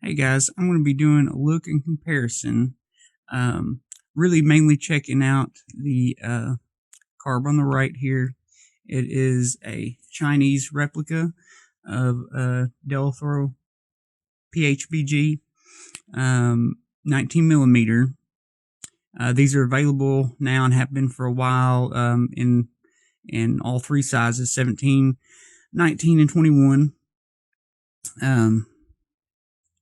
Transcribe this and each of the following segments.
Hey guys, I'm going to be doing a look and comparison. Really mainly checking out the carb on the right here. It is a Chinese replica of Dellorto PHBG 19 millimeter. These are available now and have been for a while in all three sizes: 17, 19, and 21.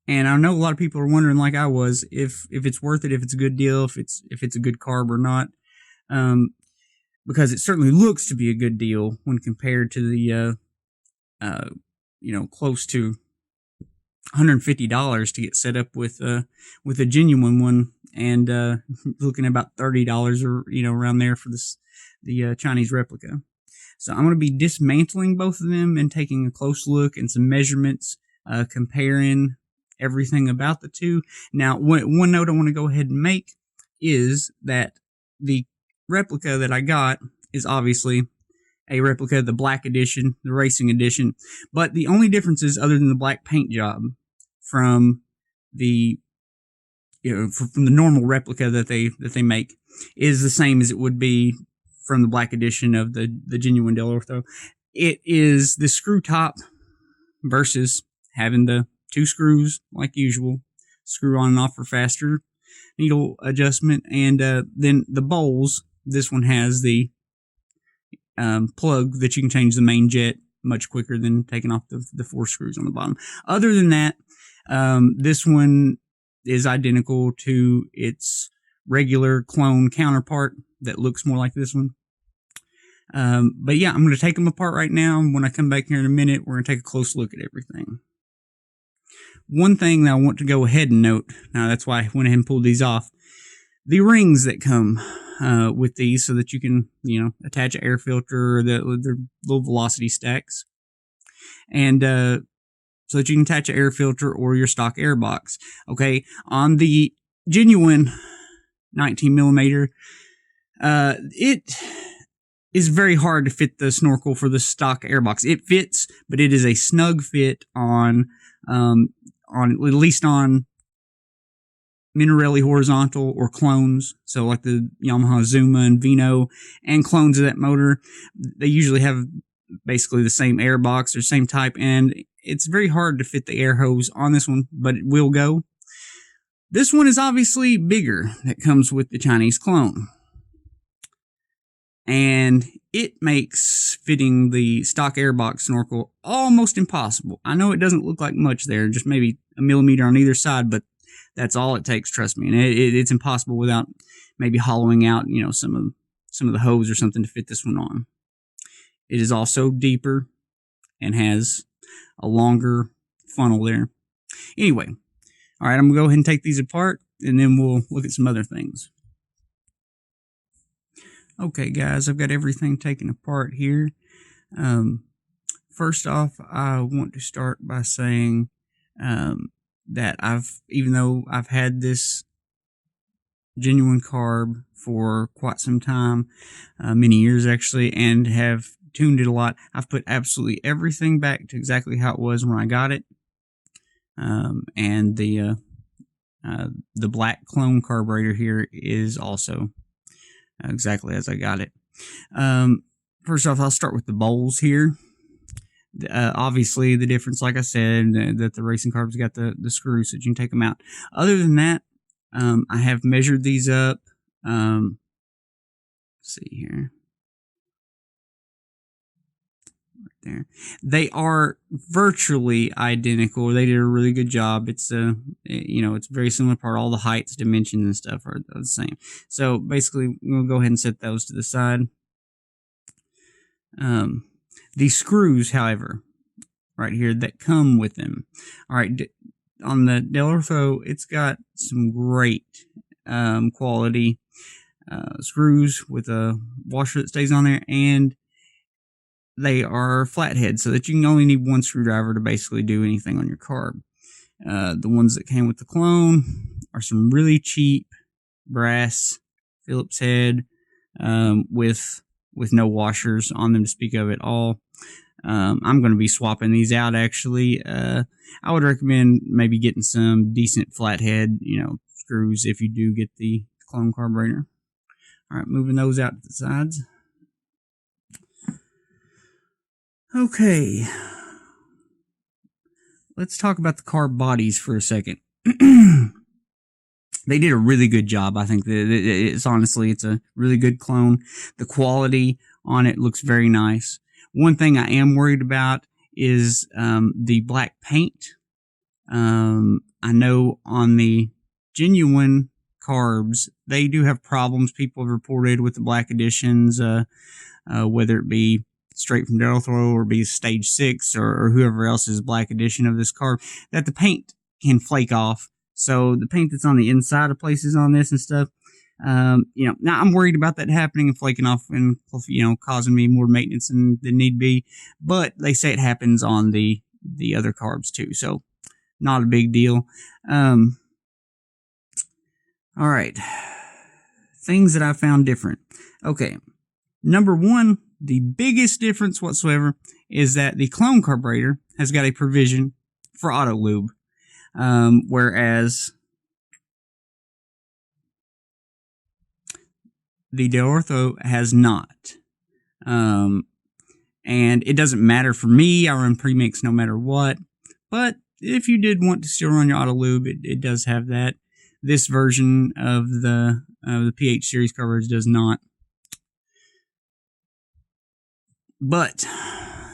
And I know a lot of people are wondering, like I was, if it's worth it, if it's a good deal, if it's a good carb or not. Because it certainly looks to be a good deal when compared to the close to $150 to get set up with a genuine one, and looking at about $30 or around there for the Chinese replica. So I'm going to be dismantling both of them and taking a close look and some measurements, comparing everything about the two. Now, one note I want to go ahead and make is that the replica that I got is obviously a replica of the black edition, the racing edition, but the only differences other than the black paint job from the from the normal replica that they make is the same as it would be from the black edition of the Genuine Dellorto. It is the screw top versus having the two screws like usual, screw on and off for faster needle adjustment, and then the bowls. This one has the plug that you can change the main jet much quicker than taking off the four screws on the bottom. Other than that, this one is identical to its regular clone counterpart that looks more like this one. But yeah, I'm going to take them apart right now. When I come back here in a minute, we're going to take a close look at everything. One thing that I want to go ahead and note, now that's why I went ahead and pulled these off, the rings that come with these, so that you can, attach an air filter, or the little velocity stacks, and so that you can attach an air filter or your stock air box. Okay, on the genuine 19 millimeter, it is very hard to fit the snorkel for the stock air box. It fits, but it is a snug fit on at least on Minarelli horizontal or clones. So like the Yamaha Zuma and Vino and clones of that motor, they usually have basically the same air box or same type, and it's very hard to fit the air hose on this one, but it will go. This one is obviously bigger, that comes with the Chinese clone, and it makes fitting the stock airbox snorkel almost impossible. I know it doesn't look like much there, just maybe a millimeter on either side, but that's all it takes, trust me. And it's impossible without maybe hollowing out, some of the hose or something to fit this one on. It is also deeper and has a longer funnel there. Anyway, all right, I'm going to go ahead and take these apart, and then we'll look at some other things. Okay, guys, I've got everything taken apart here. First off, I want to start by saying that even though I've had this genuine carb for quite some time, many years actually, and have tuned it a lot, I've put absolutely everything back to exactly how it was when I got it. And the black clone carburetor here is also exactly as I got it. First off, I'll start with the bowls here. Obviously, the difference, like I said, that the racing carb's got the screws so that you can take them out. Other than that, I have measured these up. Let's see here. Right there. They are virtually identical. They did a really good job. It's it's very similar part. All the heights, dimensions, and stuff are the same. So basically, we'll go ahead and set those to the side. The screws, however, right here, that come with them. All right, on the Dellorto, it's got some great quality screws with a washer that stays on there, and they are flathead, so that you can only need one screwdriver to basically do anything on your carb. The ones that came with the clone are some really cheap brass Phillips head with no washers on them to speak of at all. I'm going to be swapping these out, actually. I would recommend maybe getting some decent flathead, screws if you do get the Clone carburetor. All right, moving those out to the sides. Okay. Let's talk about the carb bodies for a second. They did a really good job. I think it's a really good clone. The quality on it looks very nice. One thing I am worried about is the black paint. I know on the Genuine Carbs, they do have problems people have reported with the black editions, whether it be straight from Dellorto or be Stage 6 or whoever else's black edition of this carb, that the paint can flake off. So the paint that's on the inside of places on this and stuff, now I'm worried about that happening and flaking off and, causing me more maintenance than need be. But they say it happens on the other carbs too. So not a big deal. All right. Things that I found different. Okay. Number one, the biggest difference whatsoever is that the Clone carburetor has got a provision for auto lube. Whereas the Dellorto has not. And it doesn't matter for me. I run premix no matter what. But if you did want to still run your auto lube, it does have that. This version of the PH series carburetors does not. But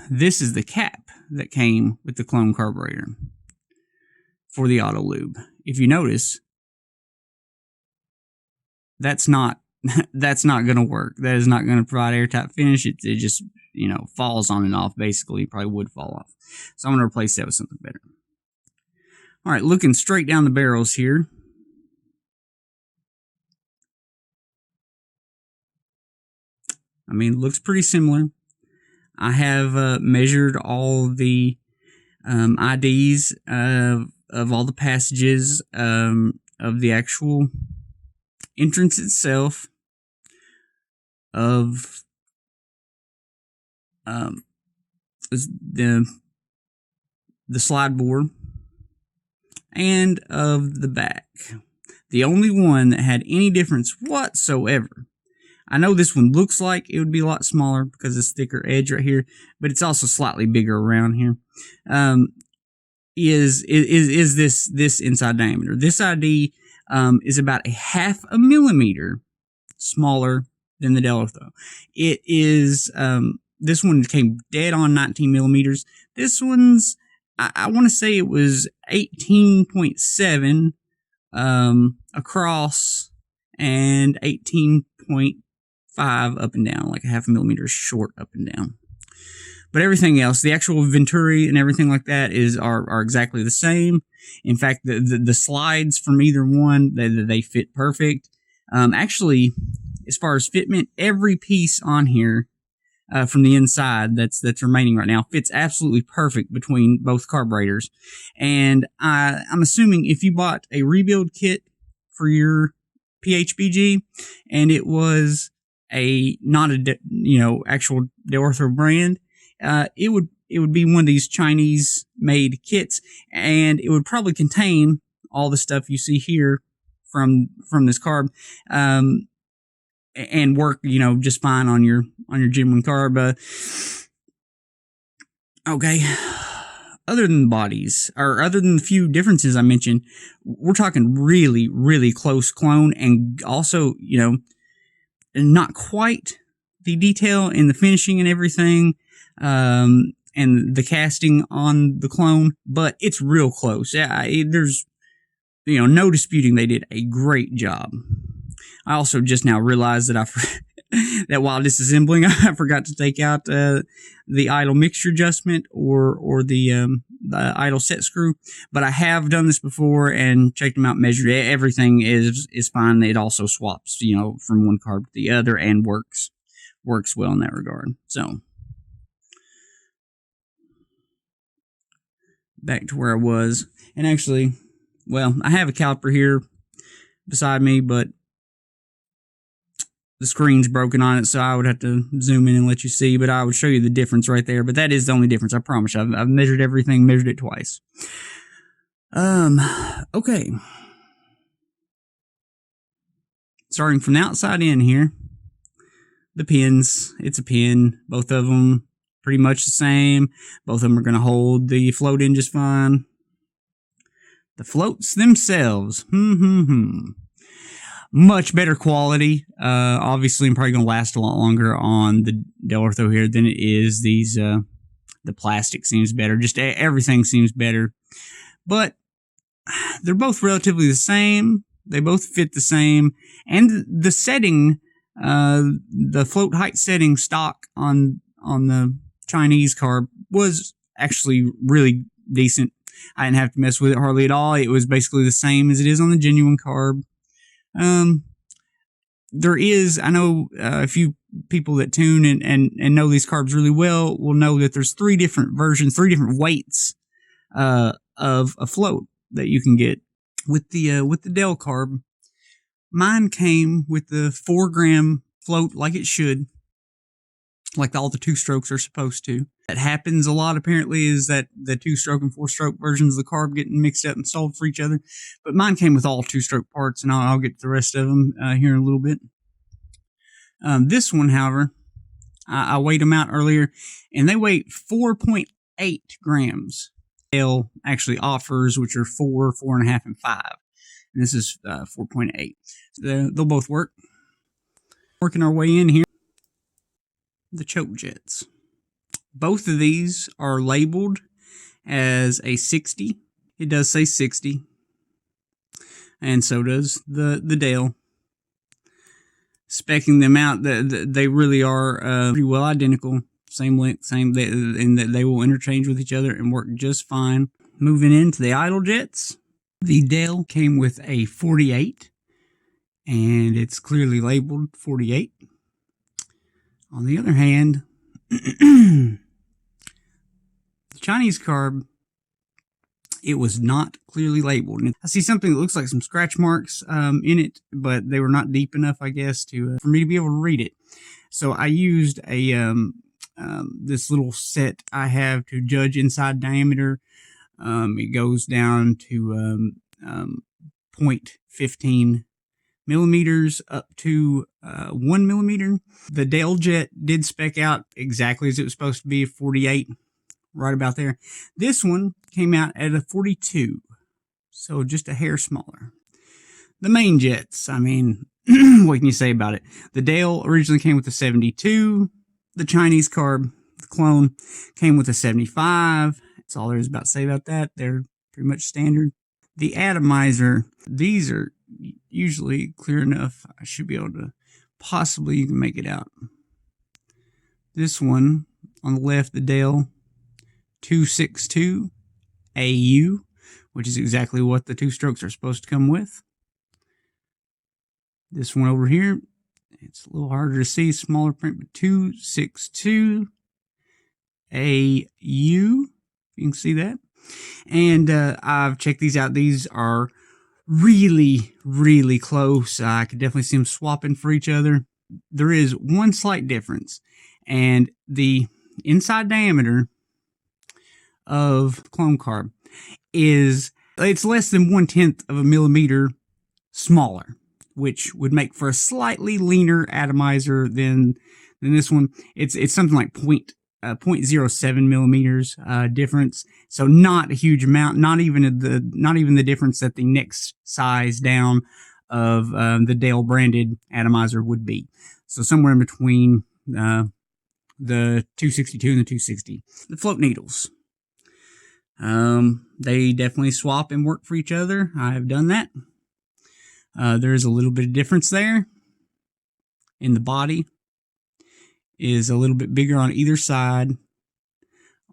this is the cap that came with the Clone carburetor for the auto lube. If you notice, that's not going to work. That is not going to provide airtight finish. It just, falls on and off. Basically, it probably would fall off. So I'm going to replace that with something better. All right, looking straight down the barrels here. I mean, it looks pretty similar. I have measured all the IDs of all the passages of the actual entrance itself, of the slide bore, and of the back. The only one that had any difference whatsoever, I know this one looks like it would be a lot smaller because of this thicker edge right here, but it's also slightly bigger around here. Is this inside diameter? This ID is about 0.5 millimeter smaller than the Dellorto. It is this one came dead on 19 millimeters. This one's I want to say it was 18.7 across and 18.5 up and down, like 0.5 millimeter short up and down. But everything else, the actual venturi and everything like that are exactly the same. In fact, the slides from either one, they fit perfect. Actually, as far as fitment, every piece on here from the inside that's remaining right now fits absolutely perfect between both carburetors. And I'm assuming if you bought a rebuild kit for your PHBG and it was not a actual Dellorto brand, it would be one of these Chinese made kits, and it would probably contain all the stuff you see here from this carb, and work just fine on your genuine carb. Okay. Other than the bodies, or other than the few differences I mentioned, we're talking really, really close clone, and also not quite the detail in the finishing and everything. And the casting on the clone, but it's real close. Yeah, there's, no disputing they did a great job. I also just now realized that that while disassembling, I forgot to take out the idle mixture adjustment or the idle set screw. But I have done this before and checked them out, measured it. Everything is fine. It also swaps, from one carb to the other and works well in that regard. So back to where I was. And actually, well, I have a caliper here beside me, but the screen's broken on it, so I would have to zoom in and let you see, but I would show you the difference right there. But that is the only difference, I promise you. I've measured everything, measured it twice. Okay. Starting from the outside in here, the pins, it's a pin. Both of them pretty much the same. Both of them are going to hold the float in just fine. The floats themselves, much better quality. Obviously, I'm probably going to last a lot longer on the Dellorto here than it is these. The plastic seems better. Just everything seems better. But they're both relatively the same. They both fit the same. And the setting, the float height setting stock on the Chinese carb was actually really decent. I didn't have to mess with it hardly at all. It was basically the same as it is on the Genuine Carb. There is, I know a few people that tune and know these carbs really well will know that there's 3 different versions, 3 different weights of a float that you can get with the Del carb. Mine came with the 4-gram float like it should, like all the 2-strokes are supposed to. That happens a lot, apparently, is that the 2-stroke and 4-stroke versions of the carb getting mixed up and sold for each other. But mine came with all 2-stroke parts, and I'll get to the rest of them here in a little bit. This one, however, I weighed them out earlier, and they weigh 4.8 grams. Dell actually offers, which are 4, 4.5, and 5. And this is 4.8. They'll both work. Working our way in here. The choke jets. Both of these are labeled as a 60. It does say 60. And so does the Dell. Specking them out, they really are pretty well identical. Same length, and that they will interchange with each other and work just fine. Moving into the idle jets. The Dell came with a 48. And it's clearly labeled 48. On the other hand, the Chinese carb, it was not clearly labeled. And I see something that looks like some scratch marks in it, but they were not deep enough, I guess, for me to be able to read it. So I used this little set I have to judge inside diameter. It goes down to 0.15 millimeters up to 1 millimeter. The Dell jet did spec out exactly as it was supposed to be, 48, right about there. This one came out at a 42, so just a hair smaller. The main jets, I mean, what can you say about it? The Dell originally came with a 72. The Chinese carb, the Clone, came with a 75. That's all there is about to say about that. They're pretty much standard. The atomizer, these are usually clear enough. I should be able to, possibly you can make it out. This one on the left, the Dell 262 AU, which is exactly what the 2-strokes are supposed to come with. This one over here, it's a little harder to see, smaller print, but 262 AU, you can see that. And I've checked these out. These are really, really close. I could definitely see them swapping for each other. There is one slight difference, and the inside diameter of Clone Carb it's less than 1/10 of a millimeter smaller, which would make for a slightly leaner atomizer than this one. It's something like 0.07 millimeters difference. So not a huge amount, not even the difference that the next size down of the Dell branded atomizer would be. So somewhere in between the 262 and the 260. The float needles. They definitely swap and work for each other. I have done that. There is a little bit of difference there in the body. Is a little bit bigger on either side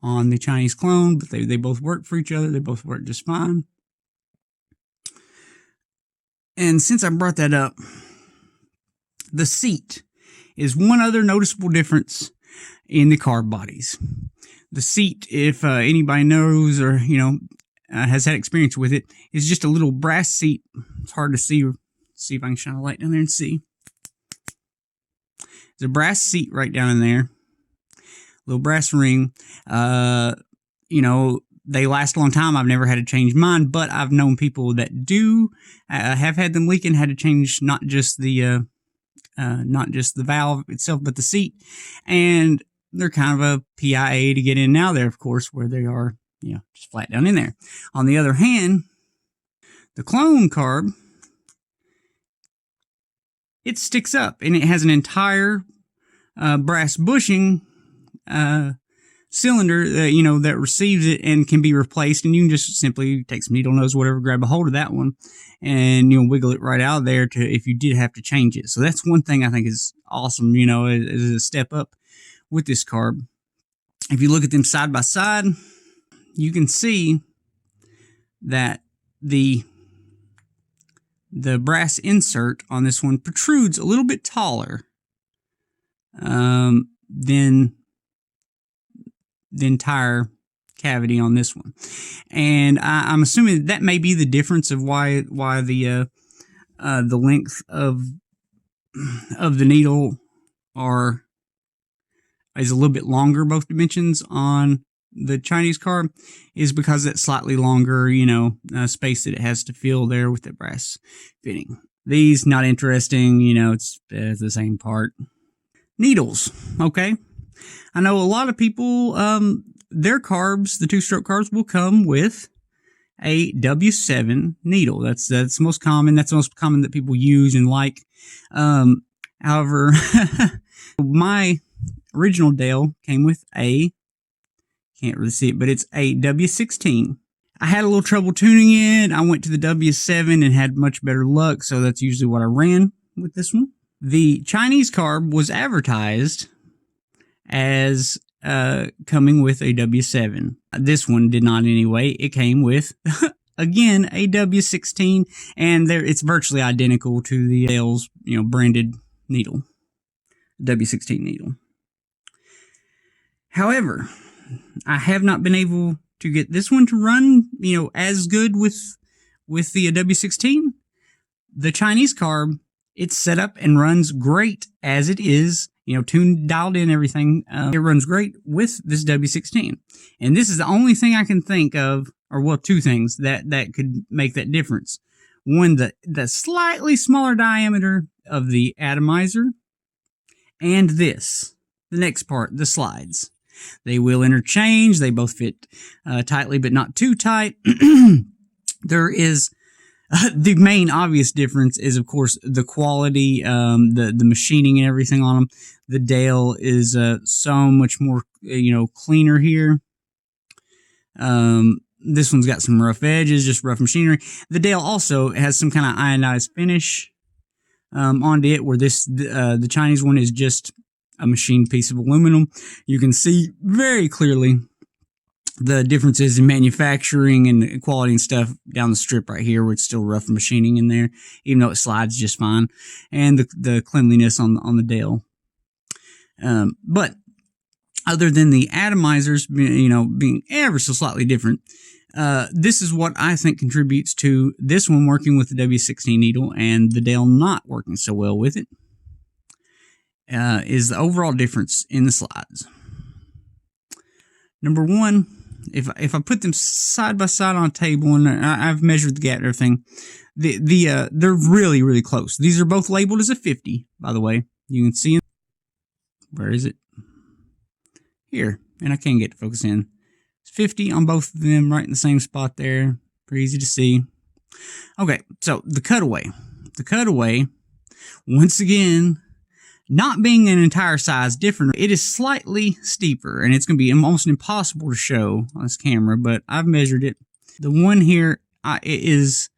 on the Chinese Clone, but they both work for each other. They both work just fine. And since I brought that up, the seat is one other noticeable difference in the carb bodies. The seat, if anybody knows or has had experience with it, is just a little brass seat. It's hard to see. See if I can shine a light down there and see. There's a brass seat right down in there. Little brass ring. You know, they last a long time. I've never had to change mine, but I've known people that do have had them leaking, had to change not just the valve itself, but the seat. And they're kind of a PIA to get in now there, of course, where they are, you know, just flat down in there. On the other hand, the Clone Carb, it sticks up, and it has an entire brass bushing cylinder, you know, that receives it and can be replaced. And you can just simply take some needle nose, whatever, grab a hold of that one, and you'll wiggle it right out of there to if you did have to change it. So that's one thing I think is awesome, you know, is a step up with this carb. If you look at them side by side, you can see that the brass insert on this one protrudes a little bit taller than the entire cavity on this one. And I'm assuming that may be the difference of why the length of the needle is a little bit longer, both dimensions on the Chinese carb, is because that slightly longer, you know, space that it has to fill there with the brass fitting. These, not interesting, you know, it's the same part. Needles, okay. I know a lot of people, their carbs, the two-stroke carbs, will come with a W7 needle. That's most common. That's the most common that people use and like. However, my original Dell came with can't really see it, but it's a W16. I had a little trouble tuning it. I went to the W7 and had much better luck, so that's usually what I ran with this one. The Chinese carb was advertised as coming with a W7. This one did not anyway. It came with, again, a W16, and it's virtually identical to the Dell's, you know, branded needle, W16 needle. However, I have not been able to get this one to run, you know, as good with the W16. The Chinese carb, it's set up and runs great as it is, you know, tuned, dialed in, everything. It runs great with this W16. And this is the only thing I can think of, or well, two things that could make that difference. One, the slightly smaller diameter of the atomizer, and the next part, the slides. They will interchange. They both fit tightly, but not too tight. There is the main obvious difference is, of course, the quality, the machining and everything on them. The Dell is so much more, you know, cleaner here. This one's got some rough edges, just rough machinery. The Dell also has some kind of ionized finish onto it, where the Chinese one is just a machined piece of aluminum. You can see very clearly the differences in manufacturing and quality and stuff down the strip right here, where it's still rough machining in there, even though it slides just fine, and the cleanliness on the Dell. But other than the atomizers, you know, being ever so slightly different, this is what I think contributes to this one working with the W16 needle and the Dell not working so well with it. Is the overall difference in the slides. Number one, if I put them side by side on a table, and I've measured the gap and everything, they're really, really close. These are both labeled as a 50, by the way. You can see it. Where is it? Here, and I can't get to focus in. It's 50 on both of them, right in the same spot there. Pretty easy to see. Okay, so the cutaway. The cutaway, once again, not being an entire size different, it is slightly steeper, and it's going to be almost impossible to show on this camera, but I've measured it. The one here is,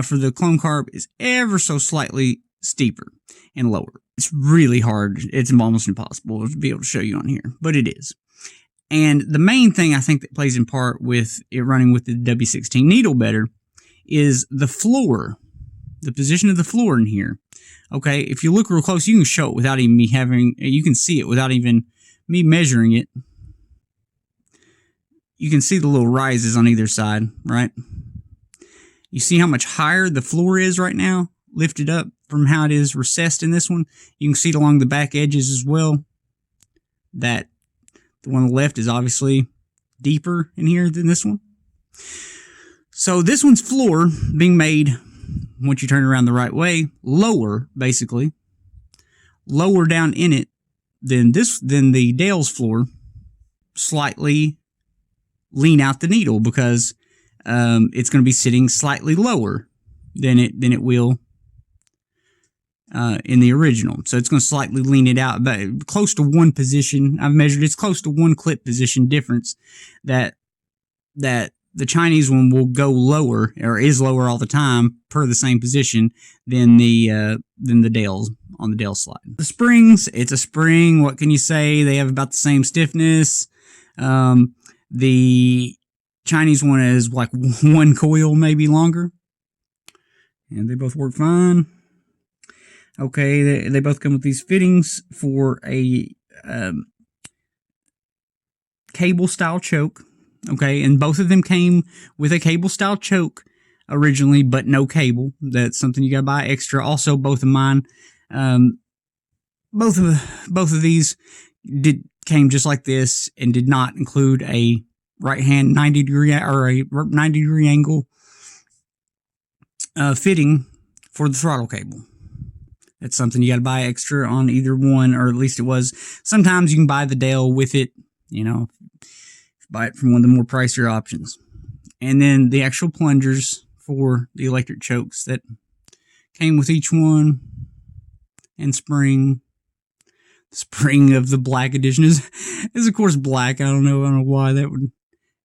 for the Clone Carb, is ever so slightly steeper and lower. It's really hard. It's almost impossible to be able to show you on here, but it is. And the main thing I think that plays in part with it running with the W16 needle better is the floor, the position of the floor in here. Okay, if you look real close, you can show it without even you can see it without even me measuring it. You can see the little rises on either side, right? You see how much higher the floor is right now, lifted up? from how it is recessed in this one. You can see it along the back edges as well, that the one on the left is obviously deeper in here than this one. So this one's floor being made, once you turn it around the right way, lower, basically, lower down in it than the Dell's floor, slightly lean out the needle, because it's going to be sitting slightly lower than it will in the original. So it's going to slightly lean it out, but close to one position. I've measured it's close to one clip position difference that the Chinese one will go lower, or is lower all the time per the same position than the Dell's on the Dell slide. The springs, it's a spring. What can you say? They have about the same stiffness. The Chinese one is like one coil, maybe longer, and they both work fine. Okay, they both come with these fittings for a cable style choke. Okay, and both of them came with a cable style choke originally, but no cable. That's something you gotta buy extra. Also, both of mine, both of these came just like this and did not include a right hand 90 degree or a 90 degree angle fitting for the throttle cable. That's something you got to buy extra on either one, or at least it was. Sometimes you can buy the Dell with it, you know, buy it from one of the more pricier options. And then the actual plungers for the electric chokes that came with each one, and spring. The spring of the black edition is of course black. I don't know why that would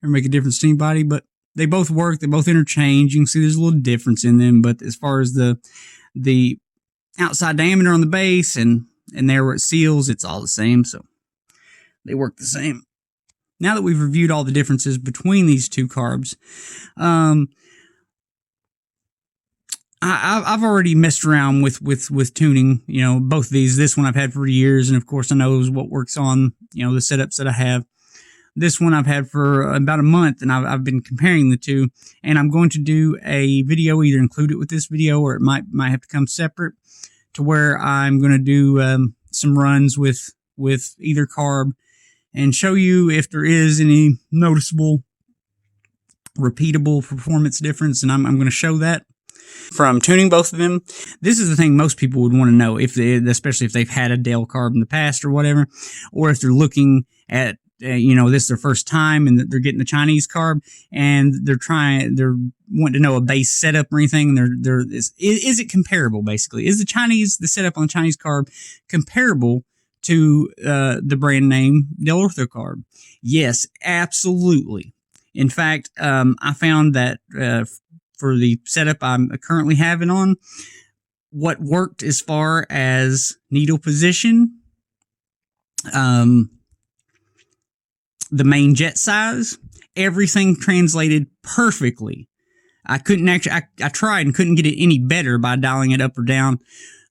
ever make a difference to anybody, but they both work. They both interchange. You can see there's a little difference in them, but as far as the outside diameter on the base and there where it seals, it's all the same, so they work the same. Now that we've reviewed all the differences between these two carbs, I've already messed around with tuning, you know, both of these. This one I've had for years, and of course I know what works on, you know, the setups that I have. This one I've had for about a month, and I've been comparing the two, and I'm going to do a video, either include it with this video, or it might have to come separate, to where I'm going to do some runs with either carb and show you if there is any noticeable, repeatable performance difference, and I'm going to show that from tuning both of them. This is the thing most people would want to know, especially if they've had a Dell carb in the past or whatever, or if they're looking at you know, this is their first time and they're getting the Chinese carb, and they're wanting to know a base setup or anything. Is it comparable, basically? Is the setup on the Chinese carb comparable to the brand name Dellorto carb? Yes, absolutely. In fact, I found that for the setup I'm currently having on, what worked as far as needle position, the main jet size, everything translated perfectly. I couldn't actually, I tried and couldn't get it any better by dialing it up or down.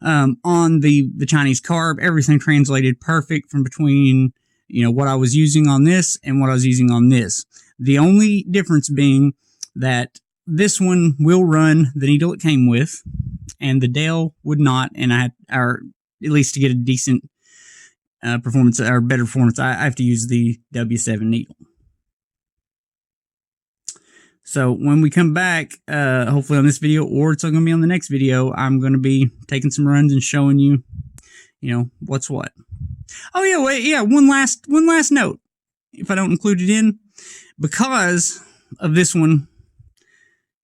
On the Chinese carb, everything translated perfect from between, you know, what I was using on this and what I was using on this. The only difference being that this one will run the needle it came with, and the Dell would not, and or at least to get a decent performance, or better performance, I have to use the W7 needle. So when we come back, hopefully on this video, or it's going to be on the next video, I'm going to be taking some runs and showing you, you know, what's what. Oh yeah, wait, yeah. One last note. If I don't include it in, because of this one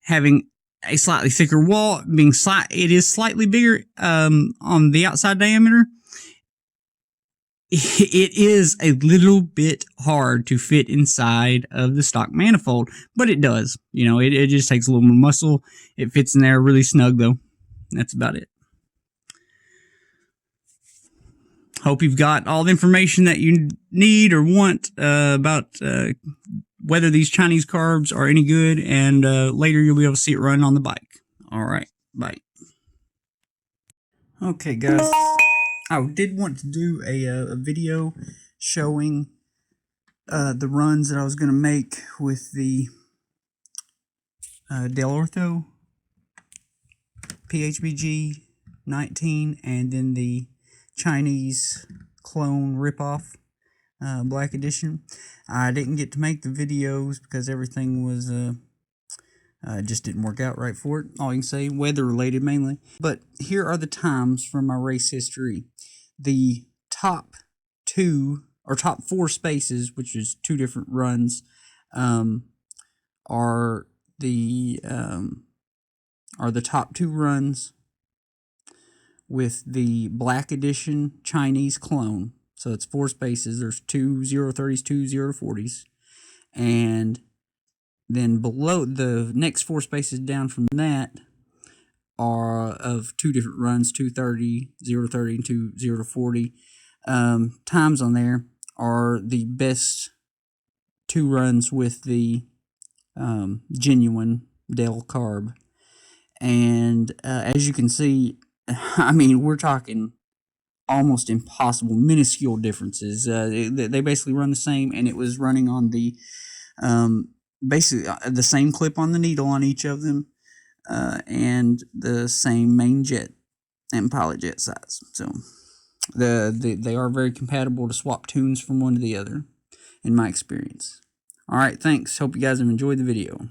having a slightly thicker wall, it is slightly bigger on the outside diameter. It is a little bit hard to fit inside of the stock manifold, but it does. You know, it just takes a little more muscle. It fits in there really snug, though. That's about it. Hope you've got all the information that you need or want about whether these Chinese carbs are any good, and later you'll be able to see it run on the bike. All right, bye. Okay, guys. I did want to do a video showing the runs that I was going to make with the Dellorto PHBG 19, and then the Chinese clone ripoff black edition. I didn't get to make the videos because everything was just didn't work out right for it. All you can say, weather related mainly. But here are the times from my race history. The top four spaces, which is 2 different runs, are the top 2 runs with the black edition Chinese clone. So it's 4 spaces. There's 2 030s, 2 040s, and then below, the next 4 spaces down from that are of 2 different runs, 230, 030, and 2 040. Times on there are the best 2 runs with the Genuine Dellorto Carb. And as you can see, I mean, we're talking almost impossible, minuscule differences. They basically run the same, and it was running on the basically the same clip on the needle on each of them, and the same main jet and pilot jet size. So they are very compatible to swap tunes from one to the other, in my experience. All right, thanks. Hope you guys have enjoyed the video.